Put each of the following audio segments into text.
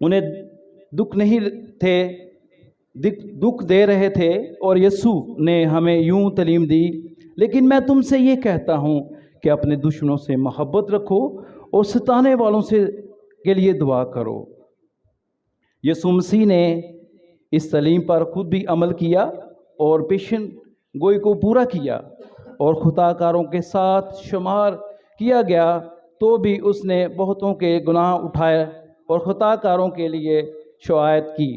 انہیں دکھ نہیں تھے دکھ دے رہے تھے، اور یسوع نے ہمیں یوں تعلیم دی، لیکن میں تم سے یہ کہتا ہوں کہ اپنے دشمنوں سے محبت رکھو اور ستانے والوں سے کے لیے دعا کرو۔ یسوع مسیح نے اس تعلیم پر خود بھی عمل کیا اور پیشن گوئی کو پورا کیا، اور خطا کاروں کے ساتھ شمار کیا گیا تو بھی اس نے بہتوں کے گناہ اٹھائے اور خطا کاروں کے لیے شفاعت کی۔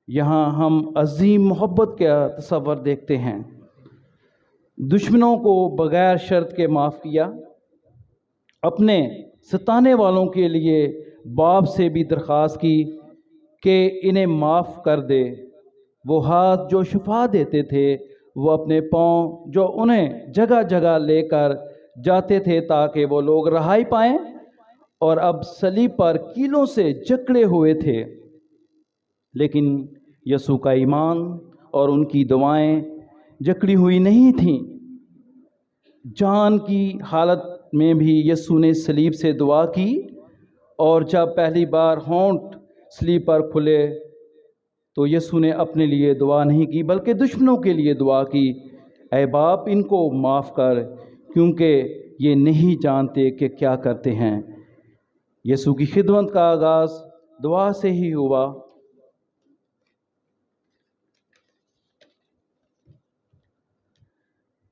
یہاں ہم عظیم محبت کا تصور دیکھتے ہیں۔ دشمنوں کو بغیر شرط کے معاف کیا، اپنے ستانے والوں کے لیے باپ سے بھی درخواست کی کہ انہیں معاف کر دے۔ وہ ہاتھ جو شفا دیتے تھے، وہ اپنے پاؤں جو انہیں جگہ جگہ لے کر جاتے تھے تاکہ وہ لوگ رہائی پائیں، اور اب صلیب پر کیلوں سے جکڑے ہوئے تھے، لیکن یسوع کا ایمان اور ان کی دعائیں جکڑی ہوئی نہیں تھیں۔ جان کی حالت میں بھی یسوع نے صلیب سے دعا کی، اور جب پہلی بار ہونٹ صلیب پر کھلے تو یسوع نے اپنے لیے دعا نہیں کی بلکہ دشمنوں کے لیے دعا کی، اے باپ ان کو معاف کر کیونکہ یہ نہیں جانتے کہ کیا کرتے ہیں۔ یسوع کی خدمت کا آغاز دعا سے ہی ہوا۔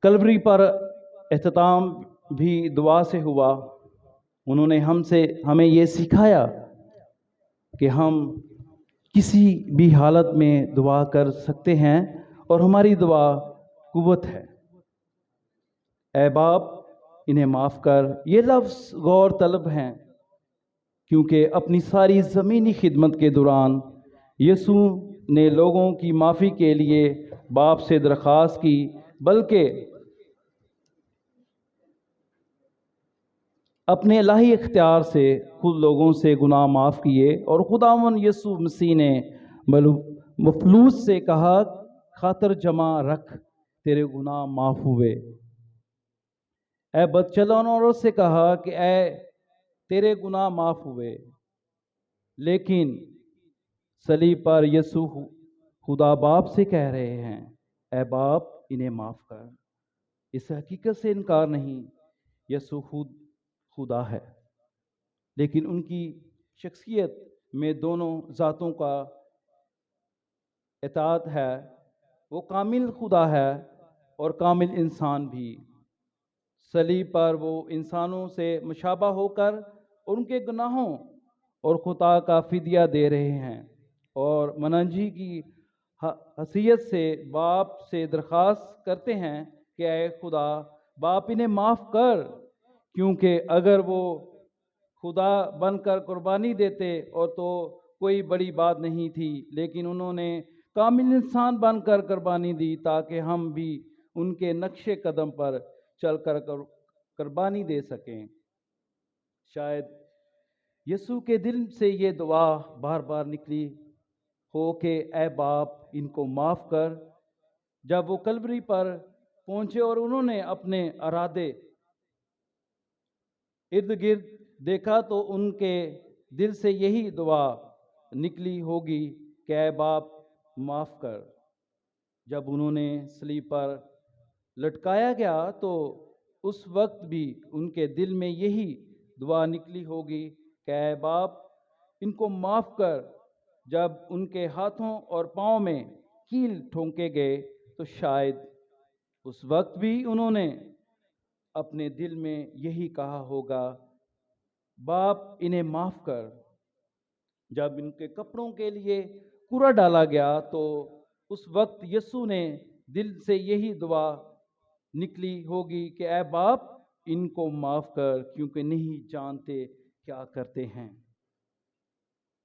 کلوری پر اختتام بھی دعا سے ہوا۔ انہوں نے ہمیں یہ سکھایا کہ ہم کسی بھی حالت میں دعا کر سکتے ہیں اور ہماری دعا قوت ہے۔ اے باپ انہیں معاف کر، یہ لفظ غور طلب ہیں، کیونکہ اپنی ساری زمینی خدمت کے دوران یسوع نے لوگوں کی معافی کے لیے باپ سے درخواست کی، بلکہ اپنے الہی اختیار سے خود لوگوں سے گناہ معاف کیے، اور خداوند یسوع مسیح نے مفلوس سے کہا، خاطر جمع رکھ، تیرے گناہ معاف ہوئے۔ اے بدچلن عورت سے کہا کہ اے تیرے گناہ معاف ہوئے۔ لیکن صلیب پر یسوع خدا باپ سے کہہ رہے ہیں، اے باپ انہیں معاف کر۔ اس حقیقت سے انکار نہیں، یسوع خود خدا ہے، لیکن ان کی شخصیت میں دونوں ذاتوں کا اتحاد ہے۔ وہ کامل خدا ہے اور کامل انسان بھی۔ صلیب پر وہ انسانوں سے مشابہ ہو کر ان کے گناہوں اور خطا کا فدیہ دے رہے ہیں، اور منجی کی حیثیت سے باپ سے درخواست کرتے ہیں کہ اے خدا باپ انہیں معاف کر، کیونکہ اگر وہ خدا بن کر قربانی دیتے اور تو کوئی بڑی بات نہیں تھی، لیکن انہوں نے کامل انسان بن کر قربانی دی تاکہ ہم بھی ان کے نقش قدم پر چل کر قربانی دے سکیں۔ شاید یسوع کے دل سے یہ دعا بار بار نکلی ہو کہ اے باپ ان کو معاف کر۔ جب وہ کلوری پر پہنچے اور انہوں نے اپنے ارادے ارد گرد دیکھا تو ان کے دل سے یہی دعا نکلی ہوگی کہ اے باپ معاف کر۔ جب انہوں نے صلیب پر لٹکایا گیا تو اس وقت بھی ان کے دل میں یہی دعا نکلی ہوگی کہ اے باپ ان کو معاف کر۔ جب ان کے ہاتھوں اور پاؤں میں کیل ٹھونکے گئے تو شاید اس وقت بھی انہوں نے اپنے دل میں یہی کہا ہوگا، باپ انہیں معاف کر۔ جب ان کے کپڑوں کے لیے کوڑا ڈالا گیا تو اس وقت یسوع نے دل سے یہی دعا نکلی ہوگی کہ اے باپ ان کو معاف کر، کیونکہ نہیں جانتے کیا کرتے ہیں۔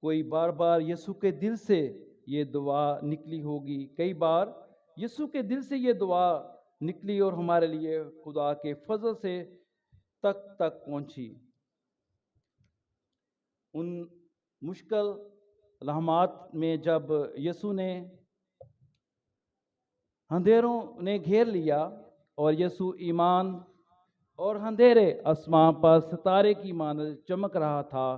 کوئی بار بار یسوع کے دل سے یہ دعا نکلی ہوگی، کئی بار یسوع کے دل سے یہ دعا نکلی اور ہمارے لیے خدا کے فضل سے تک پہنچی۔ ان مشکل لمحات میں جب یسوع نے اندھیروں نے گھیر لیا اور یسوع ایمان اور اندھیرے آسمان پر ستارے کی مانند چمک رہا تھا،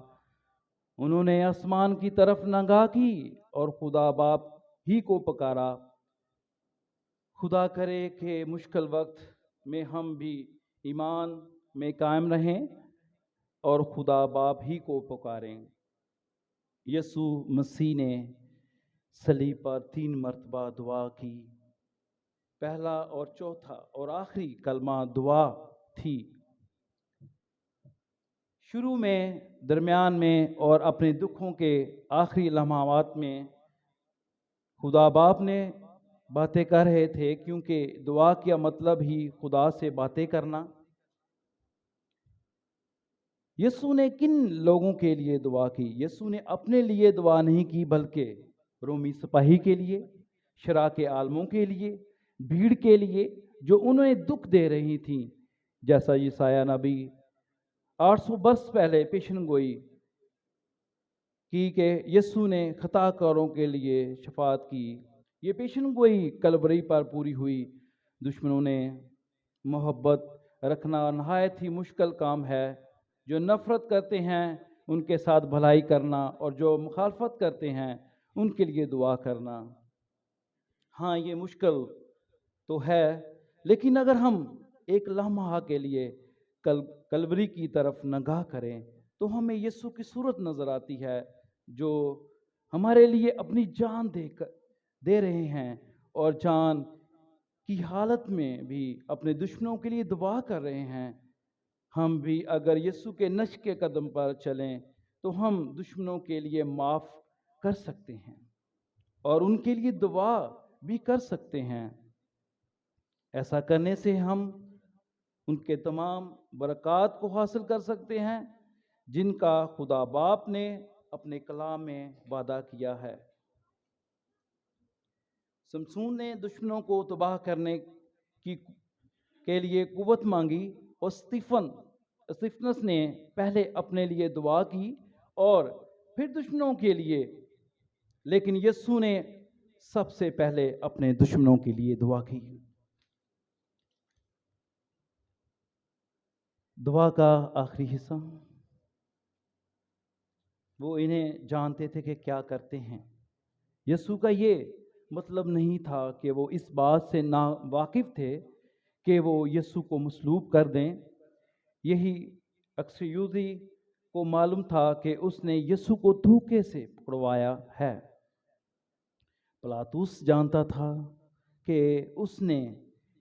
انہوں نے آسمان کی طرف نگاہ کی اور خدا باپ ہی کو پکارا۔ خدا کرے کہ مشکل وقت میں ہم بھی ایمان میں قائم رہیں اور خدا باپ ہی کو پکاریں۔ یسوع مسیح نے صلیب پر 3 مرتبہ دعا کی۔ پہلا اور چوتھا اور آخری کلمہ دعا تھی۔ شروع میں، درمیان میں اور اپنے دکھوں کے آخری لمحات میں خدا باپ نے باتیں کر رہے تھے، کیونکہ دعا کا مطلب ہی خدا سے باتیں کرنا۔ یسوع نے کن لوگوں کے لیے دعا کی؟ یسوع نے اپنے لیے دعا نہیں کی، بلکہ رومی سپاہی کے لیے، شرح کے عالموں کے لیے، بھیڑ کے لیے جو انہیں دکھ دے رہی تھیں، جیسا یسایہ نبی 800 برس پہلے پیشن گوئی کی کہ یسوع نے خطا کاروں کے لیے شفاعت کی۔ یہ پیشن گوئی کلوری پر پوری ہوئی۔ دشمنوں نے محبت رکھنا نہایت ہی مشکل کام ہے۔ جو نفرت کرتے ہیں ان کے ساتھ بھلائی کرنا، اور جو مخالفت کرتے ہیں ان کے لیے دعا کرنا۔ ہاں، یہ مشکل تو ہے، لیکن اگر ہم ایک لمحہ کے لیے کلوری کی طرف نگاہ کریں تو ہمیں یسوع کی صورت نظر آتی ہے، جو ہمارے لیے اپنی جان دے رہے ہیں، اور جان کی حالت میں بھی اپنے دشمنوں کے لیے دعا کر رہے ہیں۔ ہم بھی اگر یسوع کے نقش کے قدم پر چلیں تو ہم دشمنوں کے لیے معاف کر سکتے ہیں اور ان کے لیے دعا بھی کر سکتے ہیں۔ ایسا کرنے سے ہم ان کے تمام برکات کو حاصل کر سکتے ہیں جن کا خدا باپ نے اپنے کلام میں وعدہ کیا ہے۔ سمسون نے دشمنوں کو تباہ کرنے کے لیے قوت مانگی، اور استفنس نے پہلے اپنے لیے دعا کی اور پھر دشمنوں کے لیے، لیکن یسوع نے سب سے پہلے اپنے دشمنوں کے لیے دعا کی۔ دعا کا آخری حصہ، وہ انہیں جانتے تھے کہ کیا کرتے ہیں۔ یسوع کا یہ مطلب نہیں تھا کہ وہ اس بات سے نا واقف تھے کہ وہ یسوع کو مصلوب کر دیں۔ یہی اکسیوزی کو معلوم تھا کہ اس نے یسوع کو دھوکے سے پکڑوایا ہے۔ پلاطس جانتا تھا کہ اس نے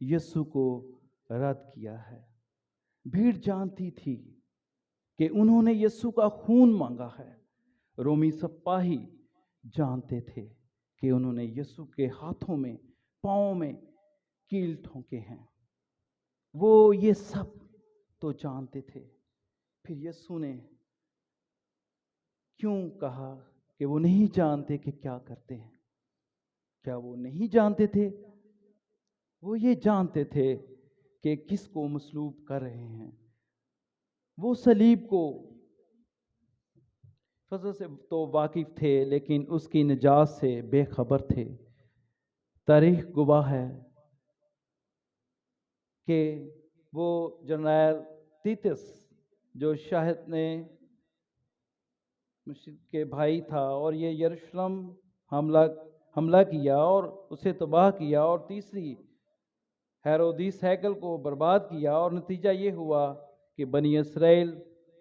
یسوع کو رد کیا ہے۔ بھیڑ جانتی تھی کہ انہوں نے یسوع کا خون مانگا ہے۔ رومی سپاہی جانتے تھے کہ انہوں نے یسوع کے ہاتھوں میں، پاؤں میں کیل ٹھونکے ہیں۔ وہ یہ سب تو جانتے تھے، پھر یسوع نے کیوں کہا کہ وہ نہیں جانتے کہ کیا کرتے ہیں؟ کیا وہ نہیں جانتے تھے؟ وہ یہ جانتے تھے کہ کس کو مصلوب کر رہے ہیں۔ وہ صلیب کو فضل سے تو واقف تھے، لیکن اس کی نجات سے بے خبر تھے۔ تاریخ گواہ ہے کہ وہ جنرل تیتس، جو شاہد نے مشرق کے بھائی تھا، اور یہ یروشلم حملہ کیا اور اسے تباہ کیا، اور تیسری ہیرودیس ہیکل کو برباد کیا، اور نتیجہ یہ ہوا کہ بنی اسرائیل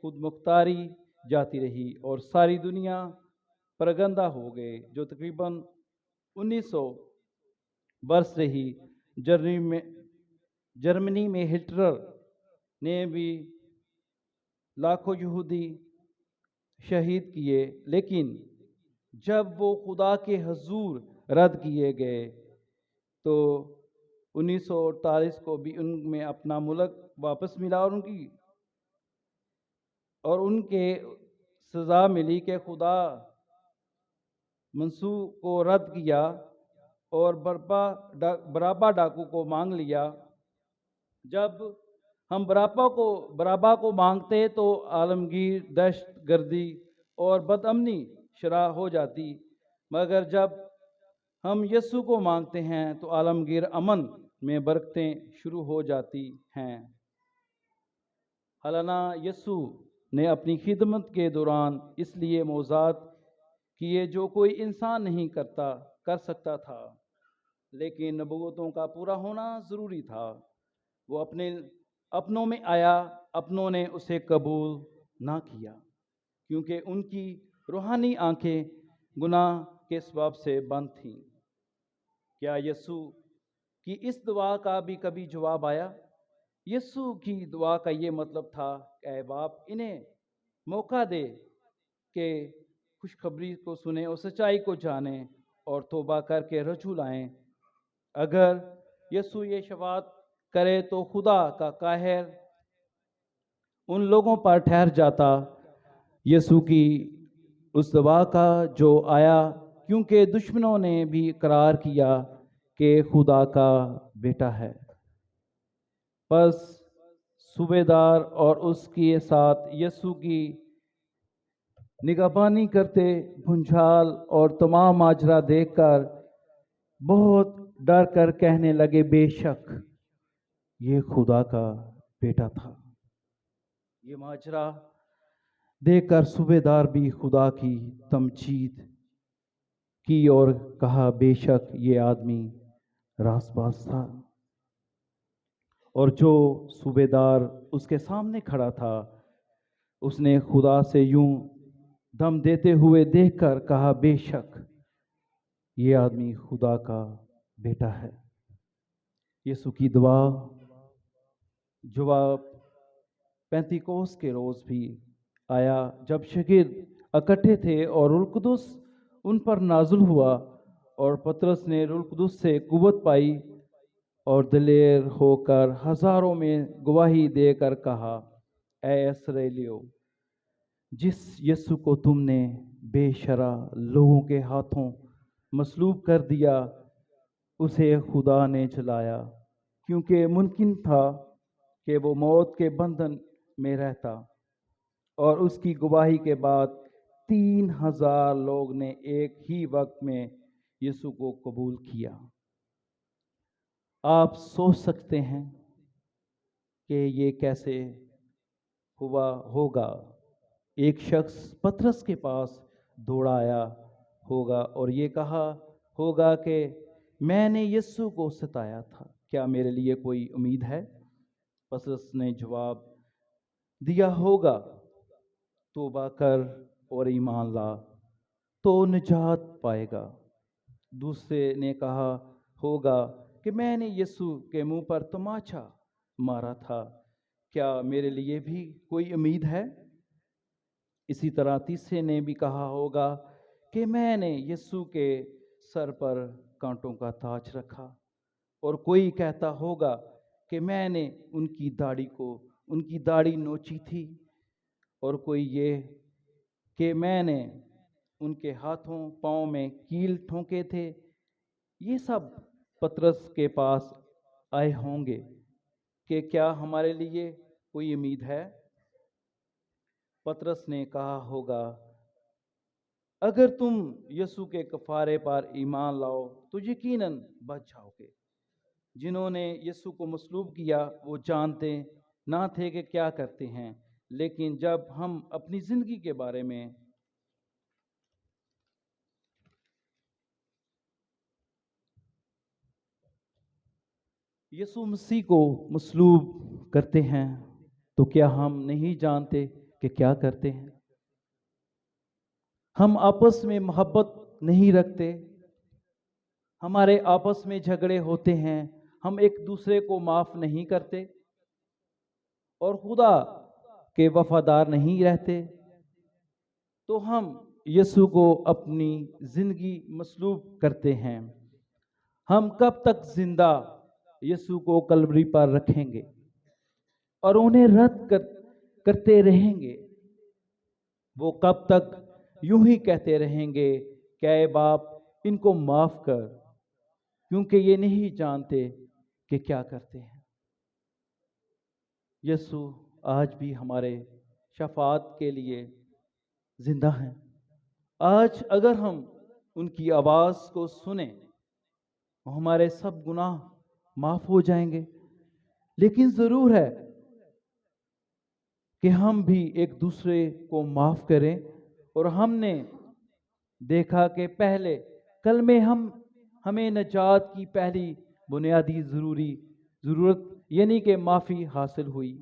خود مختاری جاتی رہی اور ساری دنیا پرگندہ ہو گئے، جو تقریباً 1900 برس رہی۔ جرمنی میں ہٹلر نے بھی لاکھوں یہودی شہید کیے، لیکن جب وہ خدا کے حضور رد کیے گئے تو 1948 کو بھی ان میں اپنا ملک واپس ملا، اور ان کے سزا ملی کہ خدا منسوخ کو رد کیا اور برابا ڈاکو کو مانگ لیا۔ جب ہم برابا کو مانگتے تو عالمگیر دہشت گردی اور بد امنی شرح ہو جاتی، مگر جب ہم یسوع کو مانگتے ہیں تو عالمگیر امن میں برکتیں شروع ہو جاتی ہیں۔ حالانہ یسوع نے اپنی خدمت کے دوران اس لیے موضوعات کیے جو کوئی انسان نہیں کر سکتا تھا، لیکن نبوتوں کا پورا ہونا ضروری تھا۔ وہ اپنوں میں آیا، اپنوں نے اسے قبول نہ کیا، کیونکہ ان کی روحانی آنکھیں گناہ کے سبب سے بند تھیں۔ کیا یسوع کی اس دعا کا بھی کبھی جواب آیا؟ یسوع کی دعا کا یہ مطلب تھا کہ اے باپ، انہیں موقع دے کہ خوشخبری کو سنیں اور سچائی کو جانیں اور توبہ کر کے رجوع لائیں۔ اگر یسوع یہ شفاعت کرے تو خدا کا قہر ان لوگوں پر ٹھہر جاتا۔ یسوع کی اس دعا کا جو آیا کیونکہ دشمنوں نے بھی اقرار کیا کہ خدا کا بیٹا ہے۔ پس صوبیدار اور اس کے ساتھ یسوع کی نگہبانی کرتے بھونچال اور تمام ماجرا دیکھ کر بہت ڈر کر کہنے لگے، بے شک یہ خدا کا بیٹا تھا۔ یہ ماجرا دیکھ کر صوبیدار بھی خدا کی تمجید کی اور کہا، بے شک یہ آدمی راست باز تھا۔ اور جو صوبیدار اس کے سامنے کھڑا تھا، اس نے خدا سے یوں دم دیتے ہوئے دیکھ کر کہا، بے شک یہ آدمی خدا کا بیٹا ہے۔ یسوع کی دعا جواب پینتیکوس کے روز بھی آیا، جب شاگرد اکٹھے تھے اور روح القدس ان پر نازل ہوا، اور پطرس نے روح القدس سے قوت پائی اور دلیر ہو کر ہزاروں میں گواہی دے کر کہا، اے اسرائیلیو، جس یسوع کو تم نے بے شرع لوگوں کے ہاتھوں مصلوب کر دیا، اسے خدا نے جلایا، کیونکہ ممکن تھا کہ وہ موت کے بندھن میں رہتا۔ اور اس کی گواہی کے بعد 3000 لوگ نے ایک ہی وقت میں یسوع کو قبول کیا۔ آپ سوچ سکتے ہیں کہ یہ کیسے ہوا ہوگا۔ ایک شخص پطرس کے پاس دوڑا آیا ہوگا اور یہ کہا ہوگا کہ میں نے یسوع کو ستایا تھا، کیا میرے لیے کوئی امید ہے؟ پطرس نے جواب دیا ہوگا، توبہ کر اور ایمان لا تو نجات پائے گا۔ دوسرے نے کہا ہوگا کہ میں نے یسوع کے منہ پر تماچا مارا تھا، کیا میرے لیے بھی کوئی امید ہے؟ اسی طرح تیسرے نے بھی کہا ہوگا کہ میں نے یسوع کے سر پر کانٹوں کا تاج رکھا۔ اور کوئی کہتا ہوگا کہ میں نے ان کی داڑھی نوچی تھی، اور کوئی یہ کہ میں نے ان کے ہاتھوں پاؤں میں کیل ٹھونکے تھے۔ یہ سب پطرس کے پاس آئے ہوں گے کہ کیا ہمارے لیے کوئی امید ہے؟ پطرس نے کہا ہوگا، اگر تم یسوع کے کفارے پر ایمان لاؤ تو یقیناً بچ جاؤ گے۔ جنہوں نے یسوع کو مصلوب کیا وہ جانتے نہ تھے کہ کیا کرتے ہیں، لیکن جب ہم اپنی زندگی کے بارے میں یسوع مسیح کو مصلوب کرتے ہیں تو کیا ہم نہیں جانتے کہ کیا کرتے ہیں؟ ہم آپس میں محبت نہیں رکھتے، ہمارے آپس میں جھگڑے ہوتے ہیں، ہم ایک دوسرے کو معاف نہیں کرتے اور خدا کے وفادار نہیں رہتے، تو ہم یسوع کو اپنی زندگی مصلوب کرتے ہیں۔ ہم کب تک زندہ یسوع کو کلوری پر رکھیں گے اور انہیں رد کرتے رہیں گے؟ وہ کب تک یوں ہی کہتے رہیں گے کہ اے باپ ان کو معاف کر، کیونکہ یہ نہیں جانتے کہ کیا کرتے ہیں۔ یسوع آج بھی ہمارے شفاعت کے لیے زندہ ہیں۔ آج اگر ہم ان کی آواز کو سنیں ہمارے سب گناہ معاف ہو جائیں گے، لیکن ضرور ہے کہ ہم بھی ایک دوسرے کو معاف کریں، اور ہم نے دیکھا کہ پہلے کلمے ہمیں نجات کی پہلی بنیادی ضرورت یعنی کہ معافی حاصل ہوئی۔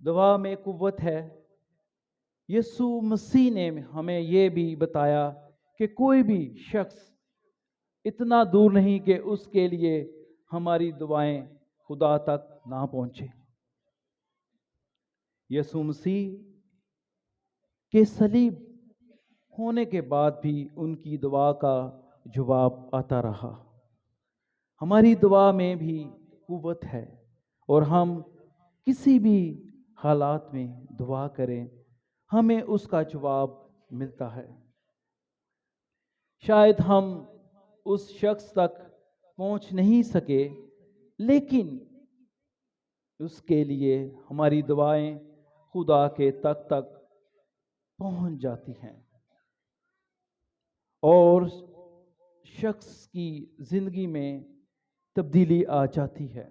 دعا میں قوت ہے۔ یسوع مسیح نے ہمیں یہ بھی بتایا کہ کوئی بھی شخص اتنا دور نہیں کہ اس کے لیے ہماری دعائیں خدا تک نہ پہنچے۔ یسوع مسیح کے صلیب ہونے کے بعد بھی ان کی دعا کا جواب آتا رہا۔ ہماری دعا میں بھی قوت ہے، اور ہم کسی بھی حالات میں دعا کریں ہمیں اس کا جواب ملتا ہے۔ شاید ہم اس شخص تک پہنچ نہیں سکے، لیکن اس کے لیے ہماری دعائیں خدا کے تک پہنچ جاتی ہیں، اور شخص کی زندگی میں تبدیلی آ جاتی ہے۔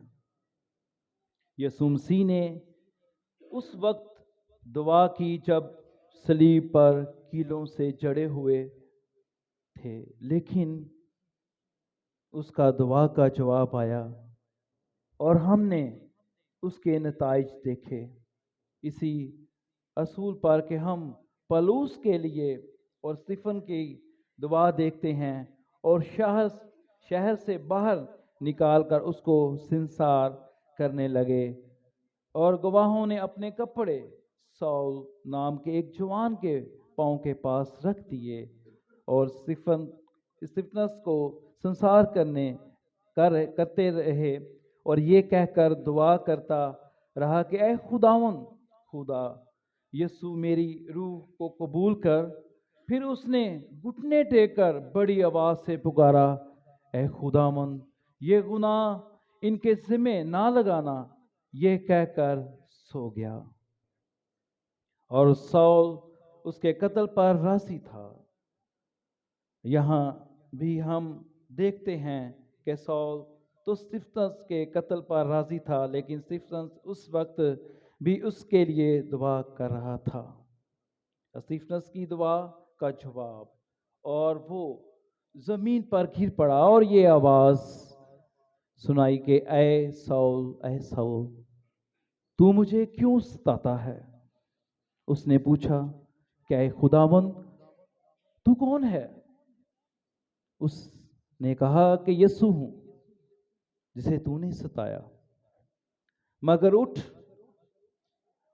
یسوع مسیح نے اس وقت دعا کی جب صلیب پر کیلوں سے جڑے ہوئے تھے، لیکن اس کا دعا کا جواب آیا اور ہم نے اس کے نتائج دیکھے۔ اسی اصول پر کہ ہم پولس کے لیے اور استفن کی دعا دیکھتے ہیں، اور شہر سے باہر نکال کر اس کو سنسار کرنے لگے، اور گواہوں نے اپنے کپڑے سول نام کے ایک جوان کے پاؤں کے پاس رکھ دیے، اور استفنس کو سنسار کرتے رہے، اور یہ کہہ کر دعا کرتا رہا کہ اے خدا یسوع میری روح کو قبول کر۔ پھر اس نے گھٹنے ٹیک کر بڑی آواز سے پکارا، اے خداوند یہ گناہ ان کے ذمہ نہ لگانا، یہ کہہ کر سو گیا، اور سول اس کے قتل پر راضی تھا۔ یہاں بھی ہم دیکھتے ہیں کہ سول تو استفنس کے قتل پر راضی تھا، لیکن استفنس اس وقت بھی اس کے لیے دعا کر رہا تھا۔ استفنس کی دعا کا جواب، اور وہ زمین پر گر پڑا اور یہ آواز سنائی کہ اے سول تو مجھے کیوں ستاتا ہے؟ اس نے پوچھا کہ اے خداوند تو کون ہے؟ اس نے کہا کہ یسوع ہوں جسے تو نے ستایا، مگر اٹھ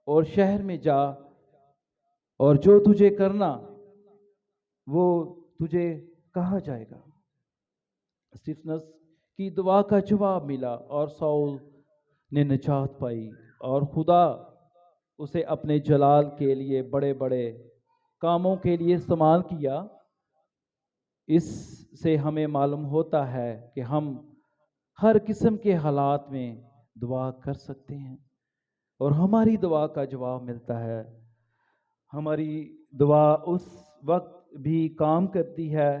اور شہر میں جا، اور جو تجھے کرنا وہ تجھے کہا جائے گا۔ استفنس کی دعا کا جواب ملا، اور سول نے نجات پائی، اور خدا اسے اپنے جلال کے لیے بڑے بڑے کاموں کے لیے استعمال کیا۔ اس سے ہمیں معلوم ہوتا ہے کہ ہم ہر قسم کے حالات میں دعا کر سکتے ہیں، اور ہماری دعا کا جواب ملتا ہے۔ ہماری دعا اس وقت بھی کام کرتی ہے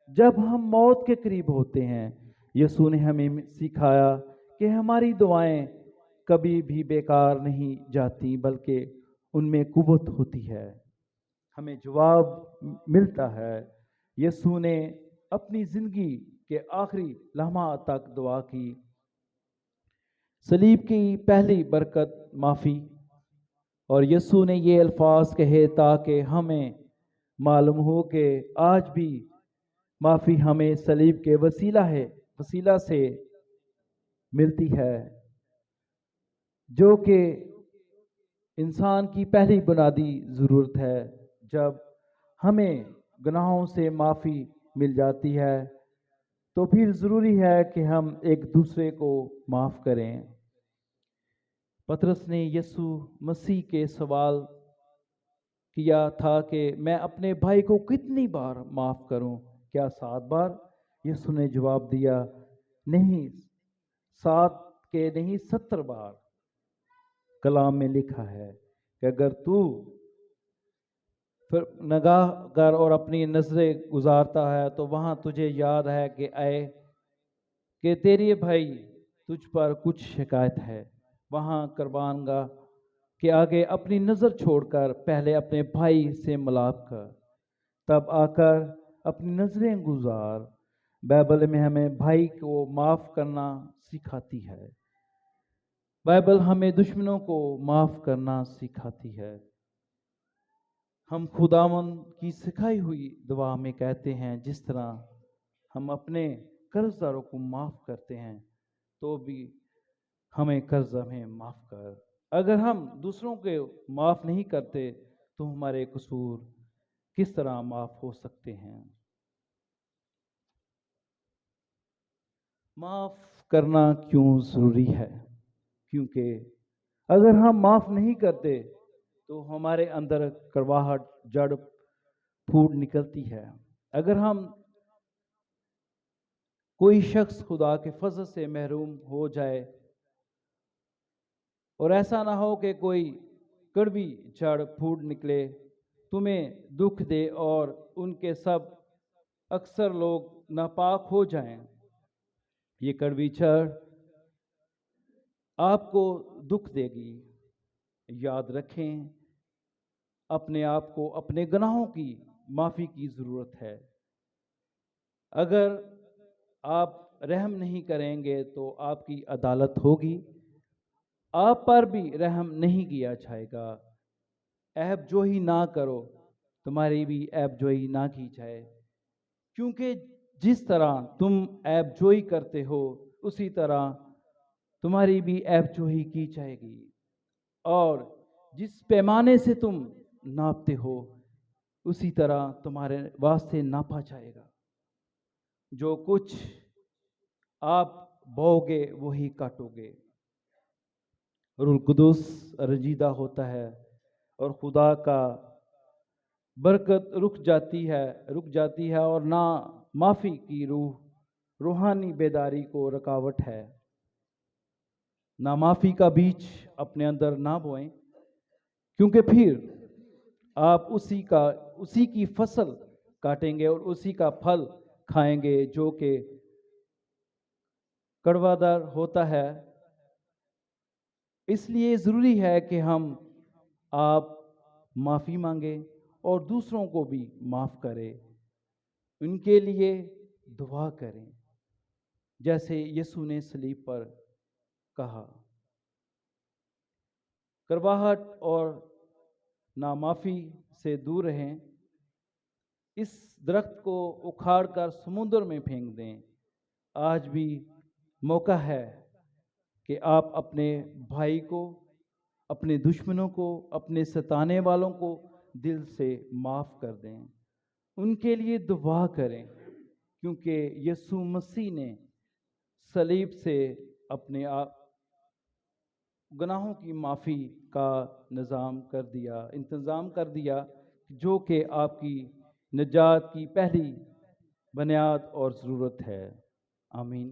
جب ہم موت کے قریب ہوتے ہیں۔ یسوع نے ہمیں سکھایا کہ ہماری دعائیں کبھی بھی بیکار نہیں جاتی، بلکہ ان میں قوت ہوتی ہے، ہمیں جواب ملتا ہے۔ یسوع نے اپنی زندگی کے آخری لمحات تک دعا کی۔ صلیب کی پہلی برکت معافی، اور یسوع نے یہ الفاظ کہے تاکہ ہمیں معلوم ہو کہ آج بھی معافی ہمیں صلیب کے وسیلہ سے ملتی ہے، جو کہ انسان کی پہلی بنیادی ضرورت ہے۔ جب ہمیں گناہوں سے معافی مل جاتی ہے تو پھر ضروری ہے کہ ہم ایک دوسرے کو معاف کریں۔ پطرس نے یسوع مسیح کے سوال کیا تھا کہ میں اپنے بھائی کو کتنی بار معاف کروں؟ کیا 7 بار؟ یسوع نے جواب دیا، نہیں 7 کے نہیں 70 بار۔ کلام میں لکھا ہے کہ اگر تو پھر نگاہ کر اور اپنی نظریں گزارتا ہے تو وہاں تجھے یاد ہے کہ تیرے بھائی تجھ پر کچھ شکایت ہے، وہاں قربان گاہ کے آگے اپنی نظر چھوڑ کر پہلے اپنے بھائی سے ملاپ کر، تب آ کر اپنی نظریں گزار۔ بائبل میں ہمیں بھائی کو معاف کرنا سکھاتی ہے، بائبل ہمیں دشمنوں کو معاف کرنا سکھاتی ہے۔ ہم خداوند کی سکھائی ہوئی دعا میں کہتے ہیں جس طرح ہم اپنے قرض داروں کو معاف کرتے ہیں تو بھی ہمیں قرض ہمیں معاف کر۔ اگر ہم دوسروں کے معاف نہیں کرتے تو ہمارے قصور کس طرح معاف ہو سکتے ہیں؟ معاف کرنا کیوں ضروری ہے؟ کیونکہ اگر ہم معاف نہیں کرتے تو ہمارے اندر کڑواہٹ جڑ پھوٹ نکلتی ہے۔ اگر ہم کوئی شخص خدا کے فضل سے محروم ہو جائے اور ایسا نہ ہو کہ کوئی کڑوی جڑ پھوٹ نکلے، تمہیں دکھ دے اور ان کے سب اکثر لوگ ناپاک ہو جائیں، یہ کڑوی جڑ آپ کو دکھ دے گی۔ یاد رکھیں، اپنے آپ کو اپنے گناہوں کی معافی کی ضرورت ہے۔ اگر آپ رحم نہیں کریں گے تو آپ کی عدالت ہوگی، آپ پر بھی رحم نہیں کیا جائے گا۔ عیب جوئی نہ کرو، تمہاری بھی عیب جوئی نہ کی جائے، کیونکہ جس طرح تم عیب جوئی کرتے ہو اسی طرح تمہاری بھی عیب جوئی کی جائے گی، اور جس پیمانے سے تم ناپتے ہو اسی طرح تمہارے واسطے ناپا جائے گا۔ جو کچھ آپ بوؤ گے وہی کاٹو گے۔ روح القدس رنجیدہ ہوتا ہے اور خدا کا برکت رک جاتی ہے اور نہ معافی کی روح روحانی بیداری کو رکاوٹ ہے۔ نہ معافی کا بیج اپنے اندر نہ بوئیں، کیونکہ پھر آپ اسی کی فصل کاٹیں گے اور اسی کا پھل کھائیں گے جو کہ کڑوا دار ہوتا ہے۔ اس لیے ضروری ہے کہ آپ معافی مانگیں اور دوسروں کو بھی معاف کریں، ان کے لیے دعا کریں جیسے یسوع نے صلیب پر کہا۔ کڑواہٹ اور نامعافی سے دور رہیں، اس درخت کو اکھاڑ کر سمندر میں پھینک دیں۔ آج بھی موقع ہے کہ آپ اپنے بھائی کو، اپنے دشمنوں کو، اپنے ستانے والوں کو دل سے معاف کر دیں، ان کے لیے دعا کریں، کیونکہ یسوع مسیح نے صلیب سے اپنے گناہوں کی معافی کا انتظام کر دیا، جو کہ آپ کی نجات کی پہلی بنیاد اور ضرورت ہے۔ آمین۔